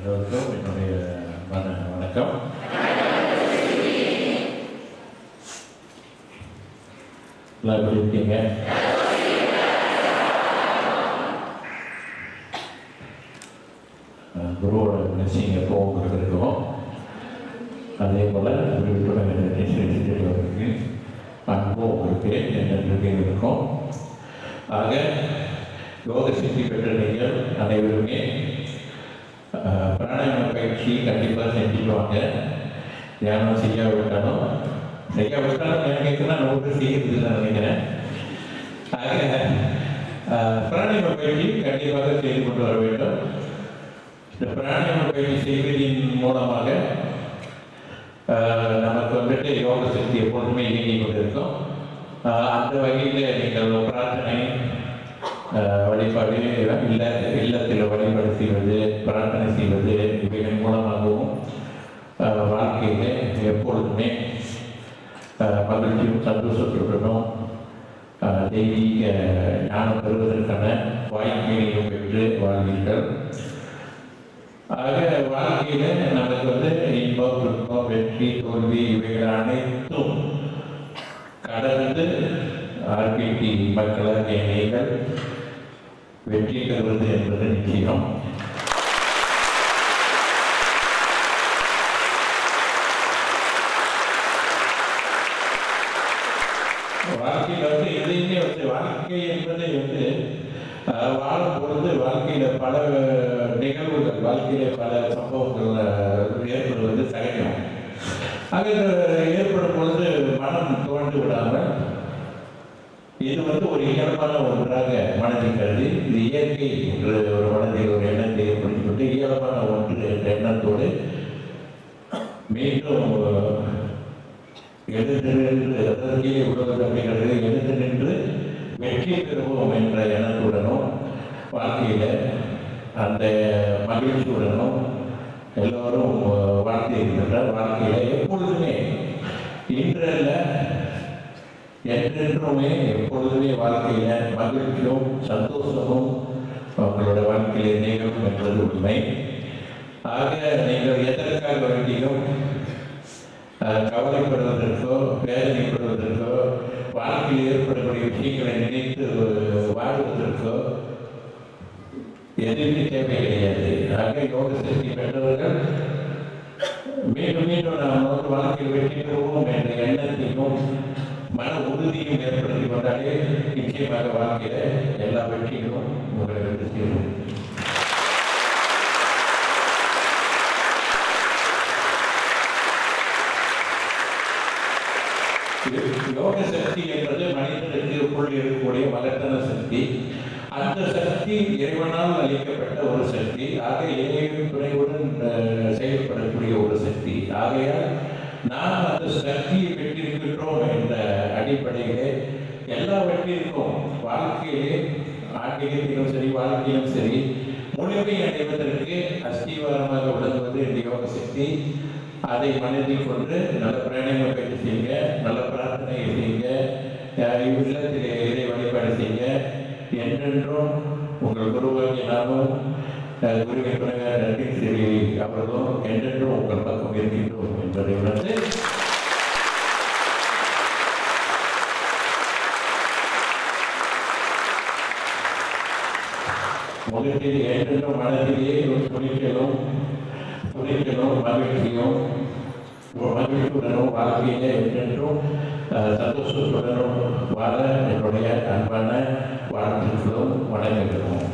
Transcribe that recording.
எல்லோருக்கும் என்னுடைய வணக்கம். எல்லாம் எப்படி இருக்கீங்க? குருவோட பிளஸிங் எப்போ உங்களுக்கு இருக்கும். அதே போல் உங்களுக்கு அன்பும் உங்களுக்கு என்னென்ன இருக்கும். ஆக யோக சித்தி பெற்ற நீங்கள் அனைவருமே பிராணாயாம பயிற்சி கண்டிப்பாக செஞ்சுக்குவாங்க. தியானம் செய்யாவிட்டாலும் எனக்கு நோட்டு செய்யறது நான் நினைக்கிறேன். ஆக பிராணாயாம பயிற்சி கண்டிப்பாக செய்து கொண்டு வர வேண்டும். இந்த பிராணாயாம பயிற்சி செய்வதின் மூலமாக நமக்கு வந்துட்டு யோக சக்தி எப்பொழுதுமே இயங்கிக் கொண்டிருக்கும். அந்த வகையில் நீங்கள் பிரார்த்தனை வழிபாடு இல்லத்தில் வழிபாடு செய்வது, பிரார்த்தனை செய்வது இவைகள் மூலமாகவும் வாழ்க்கையில் எப்பொழுதுமே மகிழ்ச்சியும் சந்தோஷத்துடனும் தெய்வீக ஞானம் பெறுவதற்கான வாய்ப்பையும் பெற்று வாழ்வீர்கள். ஆக வாழ்க்கையில் நமக்கு வந்து இன்பம், துன்பம், வெற்றி, தோல்வி இவைகள் அனைத்தும் கடந்து ஆர்பிடி மக்களாகிய நீங்கள் வெற்றி பெறுவது என்பது நிச்சயம். வாழ்க்கையில் வந்து எதையுமே வந்து வாழ்க்கை என்பதை வந்து வாழும் பொழுது வாழ்க்கையில் பல நிகழ்வுகள், வாழ்க்கையில் பல சம்பவங்கள் ஏற்படுவது சகஜம். ஆக ஏற்படும் பொழுது மனம் துவண்டு விடாமல் இது வந்து ஒரு இயல்பான ஒன்றாக மனதில் கருதி இது இயற்கை என்று ஒரு மனதில் ஒரு எண்ணத்தை ஏற்படுத்திக் கொண்டு இயல்பான ஒன்று என்ற எண்ணத்தோடு மீண்டும் எழுந்து நின்று அதற்கே உலகம் அப்படிங்கிறது எழுந்து நின்று வெற்றி பெறுவோம் என்ற எண்ணத்துடனும் வாழ்க்கையில் அந்த மகிழ்ச்சியுடனும் எல்லோரும் வாழ்த்தியிருக்கின்ற வாழ்க்கையில் எப்பொழுதுமே இன்றல்ல என்றென்றுமே எப்பொழுதுமே வாழ்க்கையில் மகிழ்ச்சியும் சந்தோஷமும் அவங்களோட வாழ்க்கையிலே நிகழும் என்பது உண்மை. ஆக நீங்கள் எதற்காக வேண்டியும் கவலைப்படுவதற்கோ வேதனைப்படுவதற்கோ வாழ்க்கையில் ஏற்படக்கூடிய விஷயங்களை நினைத்து வாழ்வதற்கோ எதுவுமே தேவை கிடையாது. ஆக யோக சக்தி பெற்றவர்கள் மீண்டும் மீண்டும் நாம் வந்து வாழ்க்கையில் வெற்றி பெறுவோம் என்ற எண்ணத்தையும் மன உறுதியும் ஏற்படுத்தி கொண்டாலே நிச்சயமாக வாழ்க்கையில எல்லா வெற்றிகளும் உங்களுக்கு சேரும். யோக சக்தி என்பது மனிதனுக்கு இருக்கக்கூடிய மகத்தான சக்தி. அந்த சக்தி இறைவனால் அளிக்கப்பட்ட ஒரு சக்தி. ஆக இறைவன் துணையுடன் செயல்படக்கூடிய ஒரு சக்தி. ஆகையால் நாம் அந்த சக்தியை பெற்றிருக்கின்றோம் என்ற அடிப்படையிலே எல்லாவற்றிற்கும் வாழ்க்கையிலே ஆன்மீகத்திலும் சரி வாழ்க்கையிலும் சரி முழுமை அடைவதற்கு அஸ்திவாரமாக விளங்குவது இந்த யோக சக்தி. அதை மனதில் கொண்டு நல்ல பிராணாயாம பயிற்சி செய்யுங்க, நல்ல பிரார்த்தனை செய்யுங்க, இல்லத்திலே இறை வழிபாடு செய்யுங்க. என்றென்றும் உங்கள் குருவாகிய நாமும் குருவின் பிறகு சரி அவர்களும் என்றென்றும் உங்கள் பக்கம் இருக்கின்றோம் என்பதை உணர்ந்து முகத்தில் என்றென்றும் மனதிலே துணிச்சலும் மகிழ்ச்சியும் மகிழ்ச்சியுடனும் வாழ்க்கையிலே என்றென்றும் சந்தோஷத்துடனும் வாழ என்னுடைய அன்பான வாழ்த்துக்களும் வணக்கங்களும்.